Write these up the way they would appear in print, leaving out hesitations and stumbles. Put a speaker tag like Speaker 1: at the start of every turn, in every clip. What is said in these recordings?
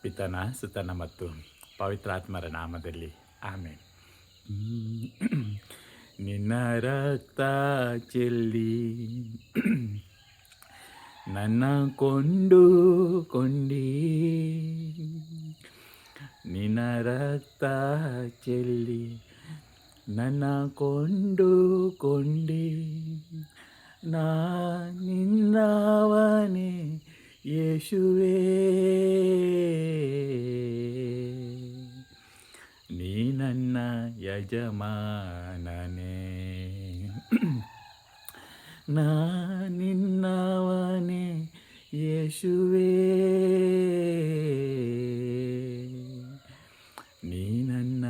Speaker 1: ಪಿತನ ಸುತನ ಮತ್ತು ಪವಿತ್ರಾತ್ಮರ ನಾಮದಲ್ಲಿ ಆಮೇಲೆ. ನಿನ್ನ ರಕ್ತ ಚೆಲ್ಲಿ ನನ್ನ ಕೊಂಡಿ, ನಿನ್ನ ರಕ್ತ ಚೆಲ್ಲಿ ನನ್ನ ಕೊಂಡಿ, ನಾ ನಿನ್ನವನೇ ಯೇಸುವೇ, ನೀ ನನ್ನ ಯಜಮಾನನೇ, ನಾ ನಿನ್ನವನೇ ಯೇಸುವೇ, ನೀ ನನ್ನ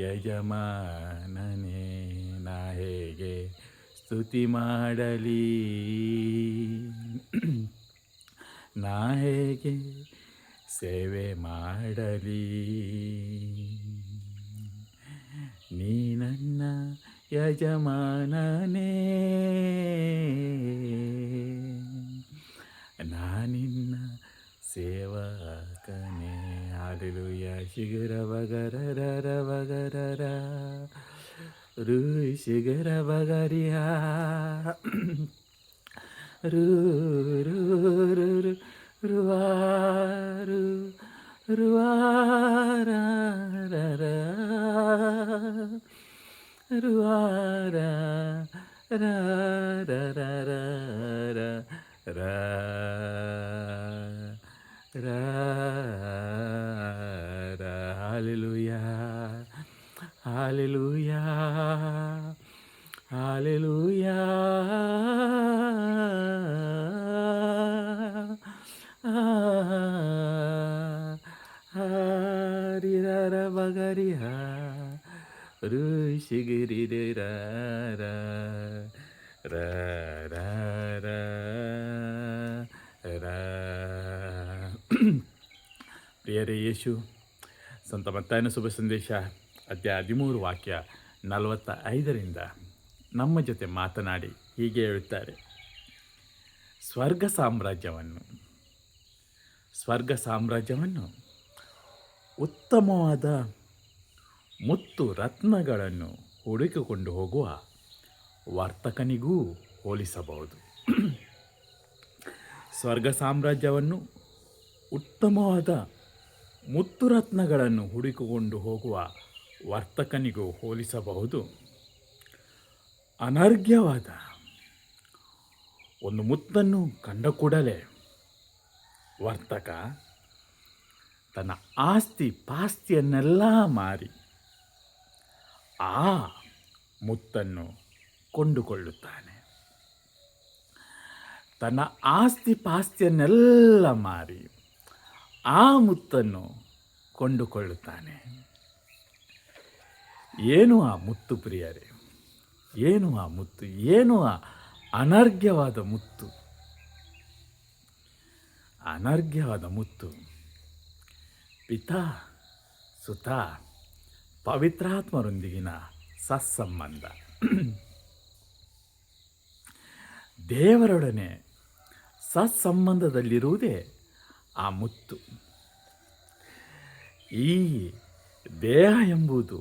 Speaker 1: ಯಜಮಾನನೇ. ನಾ ಹೇಗೆ ಸ್ತುತಿ ಮಾಡಲಿ, ನಾ ಹೇಗೆ ಸೇವೆ ಮಾಡಲಿ, ನೀ ನನ್ನ ಯಜಮಾನನೇ, ನಾನಿನ್ನ ಸೇವಕನೇ. ಹಾಲೆಲೂಯ. ಶಿಗರ ಬಗರರ ಬಗರರ ರು ಶಿಗರ ಬಗರಿಯ ರು ರು ರು ರು ರುವಾರು ರುವಾರ ರುವಾರ ರ ರ ರ ರ ರ ರ ರ. Hallelujah, hallelujah, hallelujah. ಹರಿರ ಬಗರಿಹ ಋಷಿಗಿರಿ ರ ರ ರ ರ ರ. ಪ್ರಿಯರೇ, ಯೇಸು ಸಂತ ಮತ್ತಾಯನ ಶುಭ ಸಂದೇಶ ಅಧ್ಯಾಯ 13 ವಾಕ್ಯ 45ರಿಂದ ನಮ್ಮ ಜೊತೆ ಮಾತನಾಡಿ ಹೀಗೆ ಹೇಳುತ್ತಾರೆ. ಸ್ವರ್ಗ ಸಾಮ್ರಾಜ್ಯವನ್ನು ಉತ್ತಮವಾದ ಮುತ್ತು ರತ್ನಗಳನ್ನು ಹುಡುಕಿಕೊಂಡು ಹೋಗುವ ವರ್ತಕನಿಗೂ ಹೋಲಿಸಬಹುದು. ಸ್ವರ್ಗ ಸಾಮ್ರಾಜ್ಯವನ್ನು ಉತ್ತಮವಾದ ಮುತ್ತು ರತ್ನಗಳನ್ನು ಹುಡುಕಿಕೊಂಡು ಹೋಗುವ ವರ್ತಕನಿಗೂ ಹೋಲಿಸಬಹುದು. ಅನರ್ಘ್ಯವಾದ ಒಂದು ಮುತ್ತನ್ನು ಕಂಡ ಕೂಡಲೇ ವರ್ತಕ ತನ್ನ ಆಸ್ತಿ ಪಾಸ್ತಿಯನ್ನೆಲ್ಲ ಮಾರಿ ಆ ಮುತ್ತನ್ನು ಕೊಂಡುಕೊಳ್ಳುತ್ತಾನೆ. ತನ್ನ ಆಸ್ತಿ ಪಾಸ್ತಿಯನ್ನೆಲ್ಲ ಮಾರಿ ಆ ಮುತ್ತನ್ನು ಕೊಂಡುಕೊಳ್ಳುತ್ತಾನೆ. ಏನು ಆ ಮುತ್ತು ಪ್ರಿಯರೇ, ಏನು ಆ ಮುತ್ತು, ಏನು ಆ ಅನರ್ಘ್ಯವಾದ ಮುತ್ತು, ಅನರ್ಘ್ಯವಾದ ಮುತ್ತು. ಪಿತಾ ಸುತ ಪವಿತ್ರಾತ್ಮರೊಂದಿಗಿನ ಸತ್ಸಂಬಂಧ, ದೇವರೊಡನೆ ಸತ್ಸಂಬಂಧದಲ್ಲಿರುವುದೇ ಆ ಮುತ್ತು. ಈ ದೇಹ ಎಂಬುದು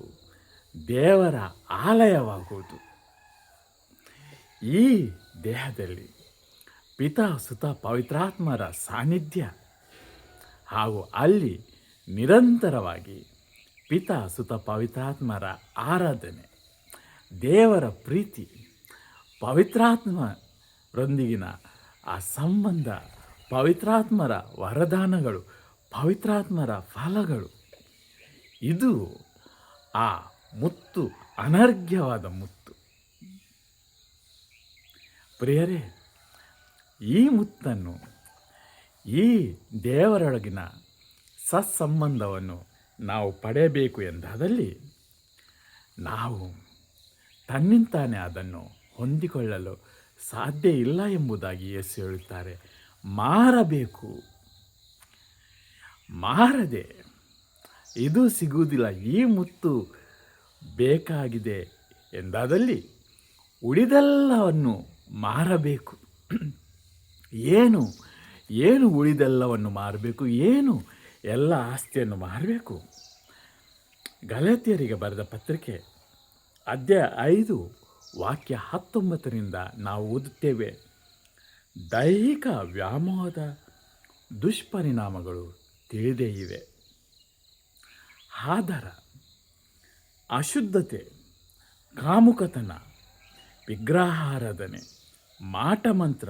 Speaker 1: ದೇವರ ಆಲಯವಾಗುವುದು. ಈ ದೇಹದಲ್ಲಿ ಪಿತಾ ಸುತ ಪವಿತ್ರಾತ್ಮರ ಸಾನ್ನಿಧ್ಯ ಹಾಗೂ ಅಲ್ಲಿ ನಿರಂತರವಾಗಿ ಪಿತಾ ಸುತ ಪವಿತ್ರಾತ್ಮರ ಆರಾಧನೆ, ದೇವರ ಪ್ರೀತಿ, ಪವಿತ್ರಾತ್ಮರೊಂದಿಗಿನ ಆ ಸಂಬಂಧ, ಪವಿತ್ರಾತ್ಮರ ವರದಾನಗಳು, ಪವಿತ್ರಾತ್ಮರ ಫಲಗಳು, ಇದು ಆ ಮುತ್ತು, ಅನರ್ಘ್ಯವಾದ ಮುತ್ತು. ಪ್ರಿಯರೇ, ಈ ಮುತ್ತನ್ನು, ಈ ದೇವರೊಳಗಿನ ಸತ್ಸಂಬಂಧವನ್ನು ನಾವು ಪಡೆಯಬೇಕು ಎಂದಾದಲ್ಲಿ ನಾವು ತನ್ನಿಂತಾನೇ ಅದನ್ನು ಹೊಂದಿಕೊಳ್ಳಲು ಸಾಧ್ಯ ಇಲ್ಲ ಎಂಬುದಾಗಿ ಯೇಸು ಹೇಳುತ್ತಾರೆ. ಮಾರಬೇಕು, ಮಾರದೆ ಇದು ಸಿಗುವುದಿಲ್ಲ. ಈ ಮುತ್ತು ಬೇಕಾಗಿದೆ ಎಂದಾದಲ್ಲಿ ಉಳಿದೆಲ್ಲವನ್ನು ಮಾರಬೇಕು. ಏನು ಉಳಿದೆಲ್ಲವನ್ನು ಮಾರಬೇಕು? ಏನು ಎಲ್ಲ ಆಸ್ತಿಯನ್ನು ಮಾರಬೇಕು. ಗಲಾತ್ಯರಿಗೆ ಬರೆದ ಪತ್ರಿಕೆ ಅಧ್ಯಾಯ 5 ವಾಕ್ಯ 19ರಿಂದ ನಾವು ಓದುತ್ತೇವೆ. ದೈಹಿಕ ವ್ಯಾಮೋಹದ ದುಷ್ಪರಿಣಾಮಗಳು ತಿಳಿದೇ ಇವೆ. ಆದರ ಅಶುದ್ಧತೆ, ಕಾಮುಕತನ, ವಿಗ್ರಹಾರಾಧನೆ, ಮಾಟಮಂತ್ರ,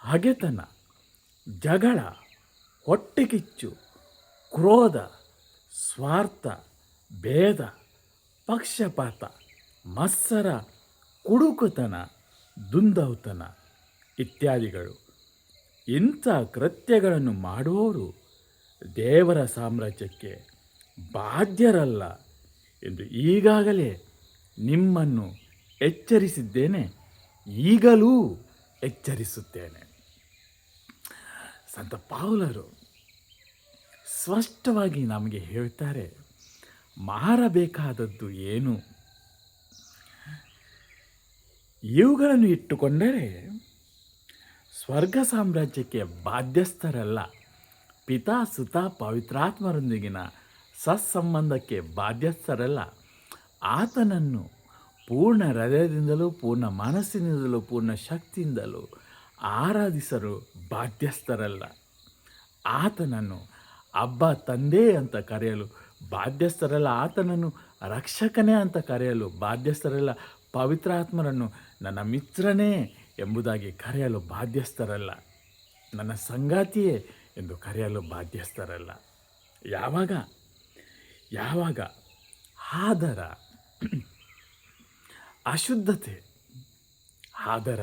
Speaker 1: ಹಗೆತನ, ಜಗಳ, ಹೊಟ್ಟೆಕಿಚ್ಚು, ಕ್ರೋಧ, ಸ್ವಾರ್ಥ, ಭೇದ, ಪಕ್ಷಪಾತ, ಮತ್ಸರ, ಕುಡುಕುತನ, ದುಂದೌತನ ಇತ್ಯಾದಿಗಳು. ಇಂಥ ಕೃತ್ಯಗಳನ್ನು ಮಾಡುವವರು ದೇವರ ಸಾಮ್ರಾಜ್ಯಕ್ಕೆ ಬಾಧ್ಯರಲ್ಲ ಎಂದು ಈಗಾಗಲೇ ನಿಮ್ಮನ್ನು ಎಚ್ಚರಿಸಿದ್ದೇನೆ, ಈಗಲೂ ಎಚ್ಚರಿಸುತ್ತೇನೆ. ಸಂತ ಪೌಲರು ಸ್ಪಷ್ಟವಾಗಿ ನಮಗೆ ಹೇಳ್ತಾರೆ, ಮಾರಬೇಕಾದದ್ದು ಏನು? ಇವುಗಳನ್ನು ಇಟ್ಟುಕೊಂಡರೆ ಸ್ವರ್ಗ ಸಾಮ್ರಾಜ್ಯಕ್ಕೆ ಬಾಧ್ಯಸ್ಥರಲ್ಲ. ಪಿತಾ, ಸುತ, ಪವಿತ್ರಾತ್ಮರೊಂದಿಗಿನ ಸತ್ಸಂಬಂಧಕ್ಕೆ ಬಾಧ್ಯಸ್ಥರಲ್ಲ. ಆತನನ್ನು ಪೂರ್ಣ ಹೃದಯದಿಂದಲೂ, ಪೂರ್ಣ ಮನಸ್ಸಿನಿಂದಲೂ, ಪೂರ್ಣ ಶಕ್ತಿಯಿಂದಲೂ ಆರಾಧಿಸಲು ಬಾಧ್ಯಸ್ಥರಲ್ಲ. ಆತನನ್ನು ಅಬ್ಬ, ತಂದೆ ಅಂತ ಕರೆಯಲು ಬಾಧ್ಯಸ್ಥರಲ್ಲ. ಆತನನ್ನು ರಕ್ಷಕನೇ ಅಂತ ಕರೆಯಲು ಬಾಧ್ಯಸ್ಥರಲ್ಲ. ಪವಿತ್ರಾತ್ಮರನ್ನು ನನ್ನ ಮಿತ್ರನೇ ಎಂಬುದಾಗಿ ಕರೆಯಲು ಬಾಧ್ಯಸ್ಥರಲ್ಲ. ನನ್ನ ಸಂಗಾತಿಯೇ ಎಂದು ಕರೆಯಲು ಬಾಧ್ಯಸ್ಥರಲ್ಲ. ಯಾವಾಗ ಆದರ ಅಶುದ್ಧತೆ, ಆದರ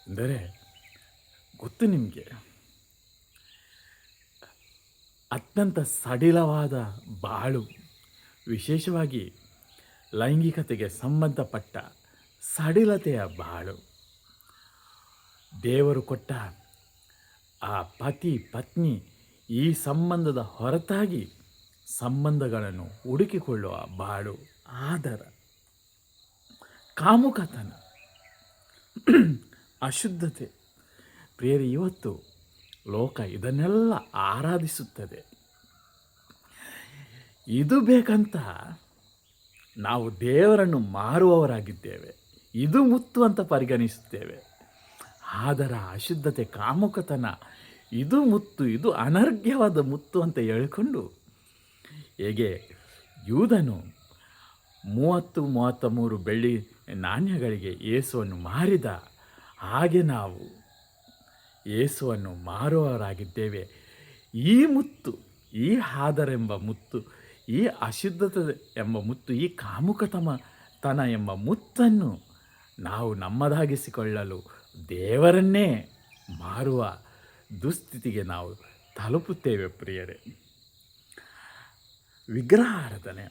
Speaker 1: ಅಂದರೆ ಗೊತ್ತು ನಿಮಗೆ, ಅತ್ಯಂತ ಸಡಿಲವಾದ ಬಾಳು, ವಿಶೇಷವಾಗಿ ಲೈಂಗಿಕತೆಗೆ ಸಂಬಂಧಪಟ್ಟ ಸಡಿಲತೆಯ ಬಾಳು. ದೇವರು ಕೊಟ್ಟ ಆ ಪತಿ ಪತ್ನಿ ಈ ಸಂಬಂಧದ ಹೊರತಾಗಿ ಸಂಬಂಧಗಳನ್ನು ಹುಡುಕಿಕೊಳ್ಳುವ ಬಾಳು. ಆದರ ಕಾಮುಕತನ, ಅಶುದ್ಧತೆ. ಪ್ರಿಯರೇ, ಇವತ್ತು ಲೋಕ ಇದನ್ನೆಲ್ಲ ಆರಾಧಿಸುತ್ತದೆ. ಇದು ಬೇಕಂತ ನಾವು ದೇವರನ್ನು ಮಾರುವವರಾಗಿದ್ದೇವೆ. ಇದು ಮುತ್ತು ಅಂತ ಪರಿಗಣಿಸುತ್ತೇವೆ. ಆದರ ಅಶುದ್ಧತೆ, ಕಾಮುಕತನ, ಇದು ಮುತ್ತು, ಇದು ಅನರ್ಘ್ಯವಾದ ಮುತ್ತು ಅಂತ ಹೇಳಿಕೊಂಡು, ಹೇಗೆ ಯೂದನು 33 ಬೆಳ್ಳಿ ನಾಣ್ಯಗಳಿಗೆ ಯೇಸುವನ್ನು ಮಾರಿದ ಹಾಗೆ ನಾವು ಯೇಸುವನ್ನು ಮಾರುವವರಾಗಿದ್ದೇವೆ. ಈ ಮುತ್ತು, ಈ ಆದರೆಂಬ ಮುತ್ತು, ಈ ಅಶುದ್ಧತೆ ಎಂಬ ಮುತ್ತು, ಈ ಕಾಮುಕತನ ಎಂಬ ಮುತ್ತನ್ನು ನಾವು ನಮ್ಮದಾಗಿಸಿಕೊಳ್ಳಲು ದೇವರನ್ನೇ ಮಾರುವ ದುಸ್ಥಿತಿಗೆ ನಾವು ತಲುಪುತ್ತೇವೆ. ಪ್ರಿಯರೇ, ವಿಗ್ರಹಾರಾಧನೆ,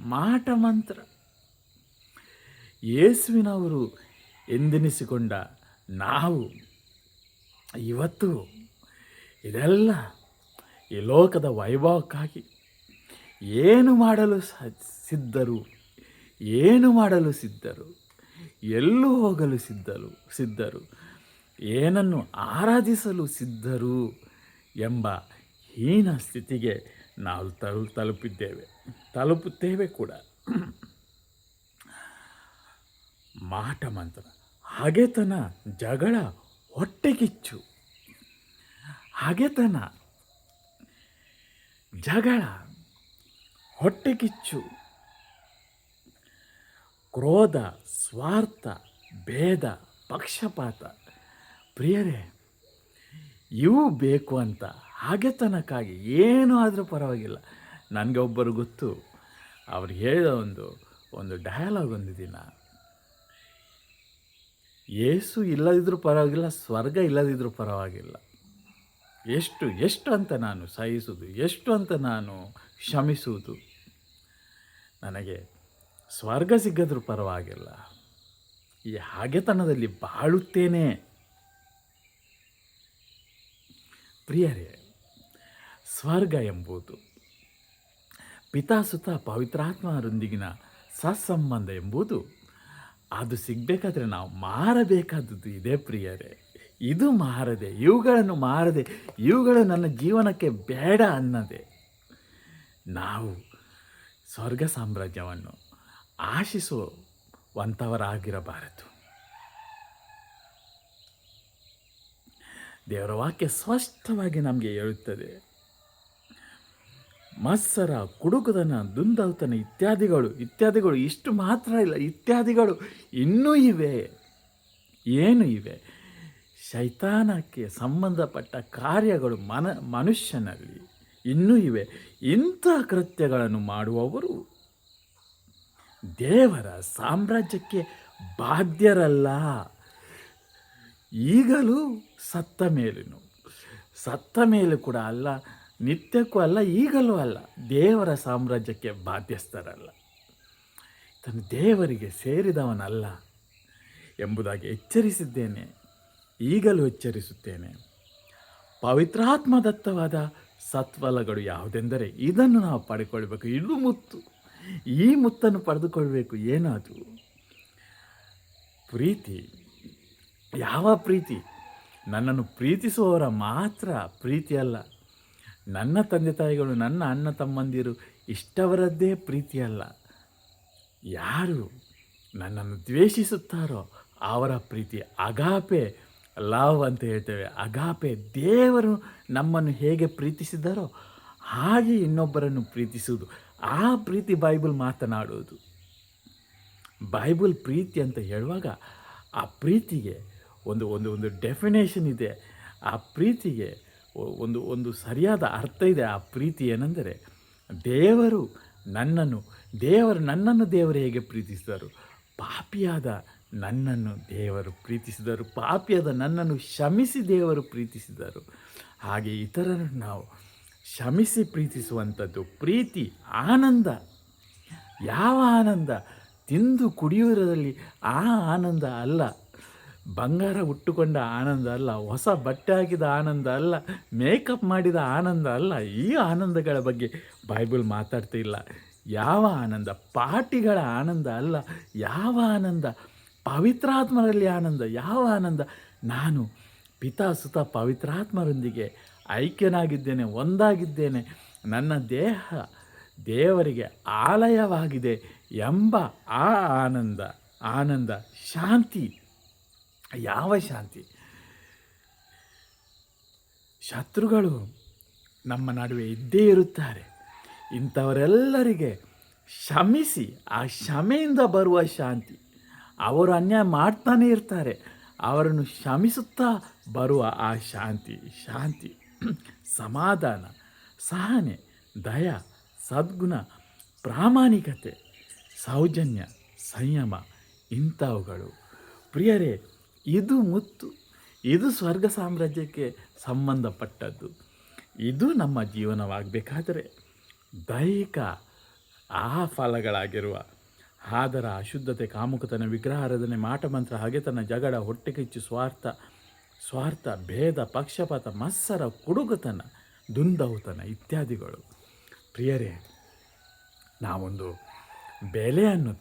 Speaker 1: ಮಾಟಮಂತ್ರ ಯೇಸುವಿನವರು ಎಂದೆನಿಸಿಕೊಂಡ ನಾವು ಇವತ್ತು ಇದೆಲ್ಲ ಈ ಲೋಕದ ವೈಭವಕ್ಕಾಗಿ ಏನು ಮಾಡಲು ಸಿದ್ಧರು, ಎಲ್ಲೂ ಹೋಗಲು ಸಿದ್ಧರು, ಏನನ್ನು ಆರಾಧಿಸಲು ಸಿದ್ಧರು ಎಂಬ ಹೀನ ಸ್ಥಿತಿಗೆ ನಾವು ತಲುಪುತ್ತೇವೆ ಕೂಡ. ಮಾಟಮಂತ್ರ, ಹಗೆತನ, ಜಗಳ, ಹೊಟ್ಟೆಕಿಚ್ಚು, ಹಗೆತನ, ಜಗಳ, ಹೊಟ್ಟೆಕಿಚ್ಚು, ಕ್ರೋಧ, ಸ್ವಾರ್ಥ, ಭೇದ, ಪಕ್ಷಪಾತ. ಪ್ರಿಯರೇ, ಇವು ಬೇಕು ಅಂತ ಹಗೆತನಕ್ಕಾಗಿ ಏನೂ ಆದರೂ ಪರವಾಗಿಲ್ಲ. ನನಗೆ ಒಬ್ಬರು ಗೊತ್ತು, ಅವ್ರು ಹೇಳಿದ ಒಂದು ಡಯಲಾಗ್ ಒಂದು ದಿನ, ಯೇಸು ಇಲ್ಲದಿದ್ದರೂ ಪರವಾಗಿಲ್ಲ, ಸ್ವರ್ಗ ಇಲ್ಲದಿದ್ದರೂ ಪರವಾಗಿಲ್ಲ, ಎಷ್ಟು ಅಂತ ನಾನು ಸಹಿಸುವುದು, ಎಷ್ಟು ಅಂತ ನಾನು ಕ್ಷಮಿಸುವುದು, ನನಗೆ ಸ್ವರ್ಗ ಸಿಗದ್ರೂ ಪರವಾಗಿಲ್ಲ, ಈ ಹಾಗೆತನದಲ್ಲಿ ಬಾಳುತ್ತೇನೆ. ಪ್ರಿಯರೇ, ಸ್ವರ್ಗ ಎಂಬುದು ಪಿತಾಸುತ ಪವಿತ್ರಾತ್ಮರೊಂದಿಗಿನ ಸತ್ಸಂಬಂಧ ಎಂಬುದು, ಅದು ಸಿಗಬೇಕಾದ್ರೆ ನಾವು ಮಾರಬೇಕಾದದ್ದು ಇದೆ. ಪ್ರಿಯರೇ, ಇದು ಮಾರದೆ, ಇವುಗಳನ್ನು ಮಾರದೆ, ಇವುಗಳು ನನ್ನ ಜೀವನಕ್ಕೆ ಬೇಡ ಅನ್ನದೆ ನಾವು ಸ್ವರ್ಗ ಸಾಮ್ರಾಜ್ಯವನ್ನು ಆಶಿಸುವಂಥವರಾಗಿರಬಾರದು. ದೇವರ ವಾಕ್ಯ ಸ್ಪಷ್ಟವಾಗಿ ನಮಗೆ ಹೇಳುತ್ತದೆ, ಮತ್ಸರ, ಕುಡುಕುತನ, ದುಂದೌತನ ಇತ್ಯಾದಿಗಳು ಇಷ್ಟು ಮಾತ್ರ ಇಲ್ಲ, ಇತ್ಯಾದಿಗಳು ಇನ್ನೂ ಇವೆ. ಏನು ಇವೆ? ಶೈತಾನಕ್ಕೆ ಸಂಬಂಧಪಟ್ಟ ಕಾರ್ಯಗಳು ಮನುಷ್ಯನಲ್ಲಿ ಇನ್ನೂ ಇವೆ. ಇಂಥ ಕೃತ್ಯಗಳನ್ನು ಮಾಡುವವರು ದೇವರ ಸಾಮ್ರಾಜ್ಯಕ್ಕೆ ಬಾಧ್ಯರಲ್ಲ. ಈಗಲೂ ಸತ್ತ ಮೇಲೂ ಕೂಡ ಅಲ್ಲ, ನಿತ್ಯಕ್ಕೂ ಅಲ್ಲ, ಈಗಲೂ ಅಲ್ಲ, ದೇವರ ಸಾಮ್ರಾಜ್ಯಕ್ಕೆ ಬಾಧ್ಯಸ್ಥರಲ್ಲ. ತನ್ನ ದೇವರಿಗೆ ಸೇರಿದವನಲ್ಲ ಎಂಬುದಾಗಿ ಎಚ್ಚರಿಸಿದ್ದೇನೆ, ಈಗಲೂ ಎಚ್ಚರಿಸುತ್ತೇನೆ. ಪವಿತ್ರಾತ್ಮದತ್ತವಾದ ಸತ್ಫಲಗಳು ಯಾವುದೆಂದರೆ ಇದನ್ನು ನಾವು ಪಡೆದುಕೊಳ್ಬೇಕು. ಇದು ಮುತ್ತು. ಈ ಮುತ್ತನ್ನು ಪಡೆದುಕೊಳ್ಬೇಕು. ಏನದು? ಪ್ರೀತಿ. ಯಾವ ಪ್ರೀತಿ? ನನ್ನನ್ನು ಪ್ರೀತಿಸುವವರ ಮಾತ್ರ ಪ್ರೀತಿ ಅಲ್ಲ. ನನ್ನ ತಂದೆ ತಾಯಿಗಳು, ನನ್ನ ಅಣ್ಣ ತಮ್ಮಂದಿರು ಇಷ್ಟವರದ್ದೇ ಪ್ರೀತಿ ಅಲ್ಲ. ಯಾರು ನನ್ನನ್ನು ದ್ವೇಷಿಸುತ್ತಾರೋ ಅವರ ಪ್ರೀತಿ. ಅಗಾಪೆ ಲವ್ ಅಂತ ಹೇಳ್ತೇವೆ. ಅಗಾಪೆ. ದೇವರು ನಮ್ಮನ್ನು ಹೇಗೆ ಪ್ರೀತಿಸಿದ್ದಾರೋ ಹಾಗೆ ಇನ್ನೊಬ್ಬರನ್ನು ಪ್ರೀತಿಸುವುದು. ಆ ಪ್ರೀತಿ ಬೈಬಲ್ ಮಾತನಾಡುವುದು. ಬೈಬಲ್ ಪ್ರೀತಿ ಅಂತ ಹೇಳುವಾಗ ಆ ಪ್ರೀತಿಗೆ ಒಂದು ಒಂದು ಒಂದು ಡೆಫಿನೇಷನ್ ಇದೆ. ಆ ಪ್ರೀತಿಗೆ ಒಂದು ಸರಿಯಾದ ಅರ್ಥ ಇದೆ. ಆ ಪ್ರೀತಿ ಏನೆಂದರೆ, ದೇವರು ನನ್ನನ್ನು ಹೇಗೆ ಪ್ರೀತಿಸಿದರು? ಪಾಪಿಯಾದ ನನ್ನನ್ನು ದೇವರು ಪ್ರೀತಿಸಿದರು. ಪಾಪಿಯಾದ ನನ್ನನ್ನು ಕ್ಷಮಿಸಿ ದೇವರು ಪ್ರೀತಿಸಿದರು. ಹಾಗೆ ಇತರರನ್ನು ನಾವು ಕ್ಷಮಿಸಿ ಪ್ರೀತಿಸುವಂಥದ್ದು ಪ್ರೀತಿ. ಆನಂದ. ಯಾವ ಆನಂದ? ತಿಂದು ಕುಡಿಯುವುದರಲ್ಲಿ ಆ ಆನಂದ ಅಲ್ಲ. ಬಂಗಾರ ಉಟ್ಟುಕೊಂಡ ಆನಂದ ಅಲ್ಲ. ಹೊಸ ಬಟ್ಟೆ ಹಾಕಿದ ಆನಂದ ಅಲ್ಲ. ಮೇಕಪ್ ಮಾಡಿದ ಆನಂದ ಅಲ್ಲ. ಈ ಆನಂದಗಳ ಬಗ್ಗೆ ಬೈಬಲ್ ಮಾತಾಡ್ತಿಲ್ಲ. ಯಾವ ಆನಂದ? ಪಾರ್ಟಿಗಳ ಆನಂದ ಅಲ್ಲ. ಯಾವ ಆನಂದ? ಪವಿತ್ರಾತ್ಮರಲ್ಲಿ ಆನಂದ. ಯಾವ ಆನಂದ? ನಾನು ಪಿತಾ ಸುತ ಪವಿತ್ರಾತ್ಮರೊಂದಿಗೆ ಐಕ್ಯನಾಗಿದ್ದೇನೆ, ಒಂದಾಗಿದ್ದೇನೆ, ನನ್ನ ದೇಹ ದೇವರಿಗೆ ಆಲಯವಾಗಿದೆ ಎಂಬ ಆ ಆನಂದ. ಶಾಂತಿ. ಯಾವ ಶಾಂತಿ? ಶತ್ರುಗಳು ನಮ್ಮ ನಡುವೆ ಇದ್ದೇ ಇರುತ್ತಾರೆ. ಇಂಥವರೆಲ್ಲರಿಗೆ ಕ್ಷಮಿಸಿ ಆ ಕ್ಷಮೆಯಿಂದ ಬರುವ ಶಾಂತಿ. ಅವರು ಅನ್ಯಾಯ ಮಾಡ್ತಾನೇ ಇರ್ತಾರೆ, ಅವರನ್ನು ಕ್ಷಮಿಸುತ್ತಾ ಬರುವ ಆ ಶಾಂತಿ, ಸಮಾಧಾನ, ಸಹನೆ, ದಯ, ಸದ್ಗುಣ, ಪ್ರಾಮಾಣಿಕತೆ, ಸೌಜನ್ಯ, ಸಂಯಮ ಇಂಥವುಗಳು. ಪ್ರಿಯರೇ, ಇದು ಮುತ್ತು. ಇದು ಸ್ವರ್ಗ ಸಾಮ್ರಾಜ್ಯಕ್ಕೆ ಸಂಬಂಧಪಟ್ಟದ್ದು. ಇದು ನಮ್ಮ ಜೀವನವಾಗಬೇಕಾದರೆ ದೈಹಿಕ ಆ ಫಲಗಳಾಗಿರುವ ಆದರ, ಅಶುದ್ಧತೆ, ಕಾಮುಕತನ, ವಿಗ್ರಹಾರಾಧನೆ, ಮಾಟಮಂತ್ರ, ಹಗೆತನ, ಜಗಳ, ಹೊಟ್ಟೆಕಿಚ್ಚು, ಸ್ವಾರ್ಥ, ಭೇದ, ಪಕ್ಷಪಾತ, ಮತ್ಸರ, ಕುಡುಗುತನ, ದುಂದೌತನ ಇತ್ಯಾದಿಗಳು. ಪ್ರಿಯರೇ, ನಾವೊಂದು ಬೆಲೆಯನ್ನು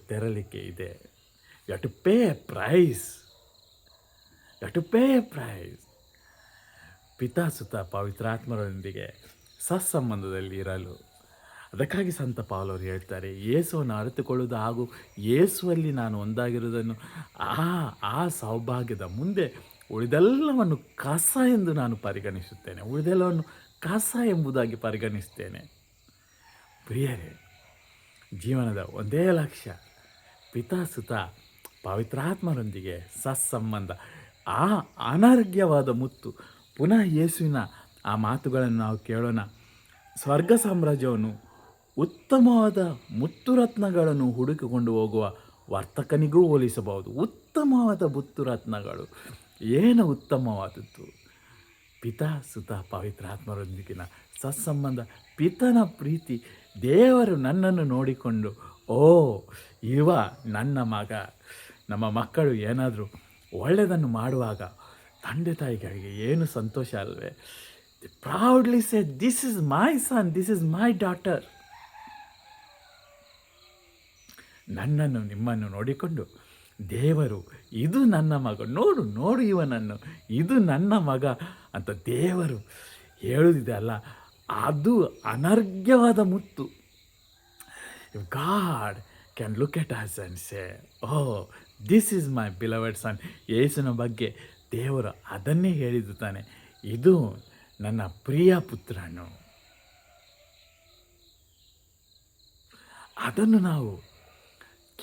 Speaker 1: ತೆರಲಿಕ್ಕೆ ಇದೆ. You have to pay a price. ಪಿತಾಸುತ ಪವಿತ್ರಾತ್ಮರೊಂದಿಗೆ ಸತ್ಸಂಬಂಧದಲ್ಲಿ ಇರಲು. ಅದಕ್ಕಾಗಿ ಸಂತ ಪೌಲರು ಹೇಳ್ತಾರೆ, ಯೇಸುವನ್ನು ಅರಿತುಕೊಳ್ಳುವುದು ಹಾಗೂ ಯೇಸುವಲ್ಲಿ ನಾನು ಒಂದಾಗಿರುವುದನ್ನು ಆ ಸೌಭಾಗ್ಯದ ಮುಂದೆ ಉಳಿದೆಲ್ಲವನ್ನು ಕಸ ಎಂದು ನಾನು ಪರಿಗಣಿಸುತ್ತೇನೆ. ಉಳಿದೆಲ್ಲವನ್ನು ಕಸ ಎಂಬುದಾಗಿ ಪರಿಗಣಿಸ್ತೇನೆ. ಪ್ರಿಯರೇ, ಜೀವನದ ಒಂದೇ ಲಕ್ಷ್ಯ ಪಿತಾಸುತ ಪವಿತ್ರಾತ್ಮರೊಂದಿಗೆ ಸತ್ಸಂಬಂಧ. ಆ ಅನರ್ಘ್ಯವಾದ ಮುತ್ತು. ಪುನಃ ಯೇಸುವಿನ ಆ ಮಾತುಗಳನ್ನು ನಾವು ಕೇಳೋಣ. ಸ್ವರ್ಗ ಸಾಮ್ರಾಜ್ಯವನ್ನು ಉತ್ತಮವಾದ ಮುತ್ತುರತ್ನಗಳನ್ನು ಹುಡುಕಿಕೊಂಡು ಹೋಗುವ ವರ್ತಕನಿಗೂ ಹೋಲಿಸಬಹುದು. ಉತ್ತಮವಾದ ಮುತ್ತುರತ್ನಗಳು. ಏನು ಉತ್ತಮವಾದದ್ದು? ಪಿತಾ ಸುತ ಪವಿತ್ರಾತ್ಮರೊಂದಿಗಿನ ಸತ್ಸಂಬಂಧ, ಪಿತನ ಪ್ರೀತಿ. ದೇವರು ನನ್ನನ್ನು ನೋಡಿಕೊಂಡು, ಇವ ನನ್ನ ಮಗ. ನಮ್ಮ ಮಕ್ಕಳು ಏನಾದರೂ ಒಳ್ಳೆಯದನ್ನು ಮಾಡುವಾಗ ತಂದೆ ತಾಯಿಗಳಿಗೆ ಏನು ಸಂತೋಷ ಅಲ್ವೇ? Proudly say, this is my son, this is my daughter. ನನ್ನನ್ನು ನಿಮ್ಮನ್ನು ನೋಡಿಕೊಂಡು ದೇವರು ಇದು ನನ್ನ ಮಗ, ನೋಡು ನೋಡು ಇವನನ್ನು, ಇದು ನನ್ನ ಮಗ ಅಂತ ದೇವರು ಹೇಳುವುದಿದೆ ಅಲ್ಲ, ಅದು ಅನರ್ಘ್ಯವಾದ ಮುತ್ತು. God can look at us and say, oh this is my beloved son. ಯೇಸುವಿನ ಬಗ್ಗೆ ದೇವರು ಅದನ್ನೇ ಹೇಳಿದ್ದು ತಾನೆ, ಇದು ನನ್ನ ಪ್ರಿಯ ಪುತ್ರನು. ಅದನ್ನು ನಾವು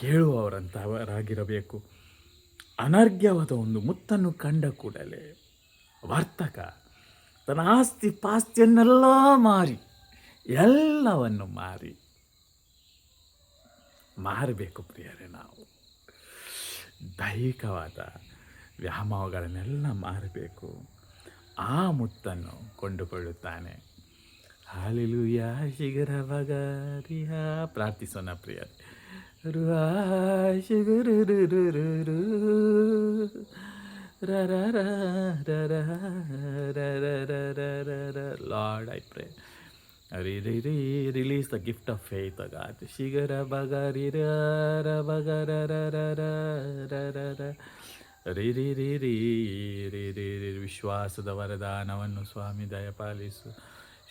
Speaker 1: ಕೇಳುವವರಂಥವರಾಗಿರಬೇಕು. ಅನರ್ಘ್ಯವಾದ ಒಂದು ಮುತ್ತನ್ನು ಕಂಡ ಕೂಡಲೇ ವರ್ತಕ ತನ್ನ ಆಸ್ತಿ ಪಾಸ್ತಿಯನ್ನೆಲ್ಲ ಮಾರಿ, ಎಲ್ಲವನ್ನು ಮಾರಬೇಕು ಪ್ರಿಯರೇ. ನಾವು ದೈಹಿಕವಾದ ವ್ಯಾಮೋಹಗಳನ್ನೆಲ್ಲ ಮಾರಬೇಕು, ಆ ಮುತ್ತನ್ನು ಕೊಂಡುಕೊಳ್ಳುತ್ತಾನೆ. ಹಾಲೆಲೂಯಾ. ಶಿಗರ ಬಗರಿಯ ಪ್ರಾರ್ಥಿಸೋಣ ಪ್ರಿಯರೇ. Lord, I pray. Release the gift of faith, O God. Shigara bagari ra bagara ra ra ra ra ra ra. ವಿಶ್ವಾಸದ ವರದಾನವನ್ನು ಸ್ವಾಮಿ ದಯಪಾಲಿಸು.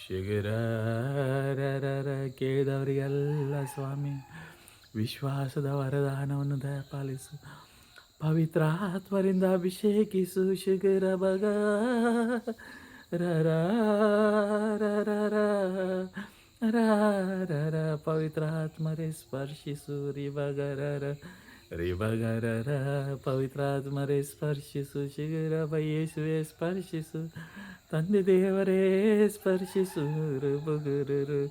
Speaker 1: ಶಿಗರ ಕೇಳಿದವರಿಗೆಲ್ಲ ಸ್ವಾಮಿ ವಿಶ್ವಾಸದ ವರದಾನವನ್ನು ದಯಪಾಲಿಸು. ಪವಿತ್ರ ಆತ್ಮರಿಂದ ಅಭಿಷೇಕಿಸು. ಶಿಗರ ಬಗ ಪವಿತ್ರ ಆತ್ಮರೇ ಸ್ಪರ್ಶಿಸು. ರಿಬಗರ ಪವಿತ್ರ ಆತ್ಮರೇ ಸ್ಪರ್ಶಿಸು. ಶಿಗರ ಯೇಸುವೆ ಸ್ಪರ್ಶಿಸು. ತಂದೆ ದೇವರೇ ಸ್ಪರ್ಶಿಸು. ರುಬುಗುರು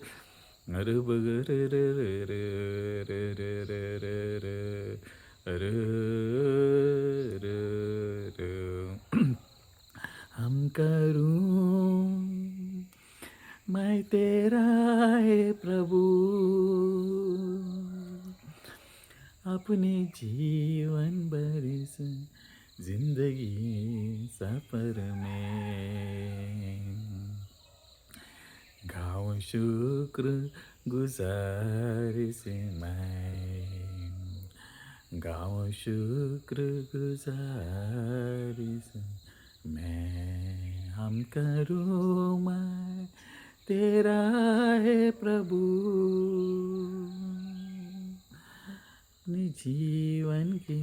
Speaker 1: हम करूं मैं तेरा है प्रभु, अपने जीवन भर से जिंदगी सफर में गाऊं शुक्र गुज़ारिश मैं, गाऊं शुक्र गुज़ारिश मैं। हम करूं मैं तेरा है प्रभु, अपने जीवन की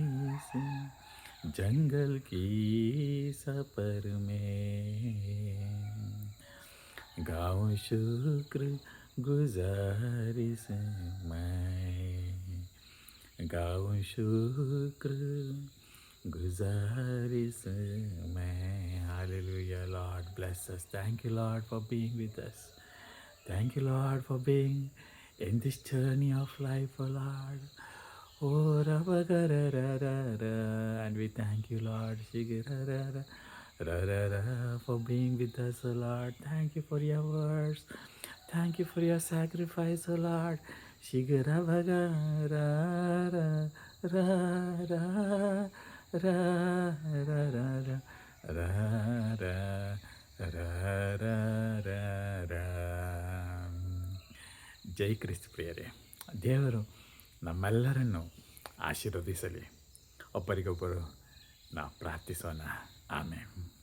Speaker 1: जंगल की सफर में गाऊं शुक्र गुज़ारिश मैं, गाऊं शुक्र गुज़ारिश मैं. Hallelujah. Lord bless us. Thank you Lord for being with us. Thank you Lord for being in this journey of life, oh Lord. Oh Rabagararara. And we thank you Lord Shigararara for being with us, oh Lord. Thank you for your words. Thank you for your sacrifice, oh Lord. Shigarabagara ra ra ra ra ra ra ra ra ra ra ra. ಜೈ ಕ್ರಿಸ್ತ ಪ್ರಿಯರೇ, ದೇವರು ನಮ್ಮೆಲ್ಲರನ್ನು ಆಶೀರ್ವದಿಸಲಿ. ಒಬ್ಬರಿಗೊಬ್ಬರು ನಾವು ಪ್ರಾರ್ಥಿಸೋಣ. ಆಮೇಲೆ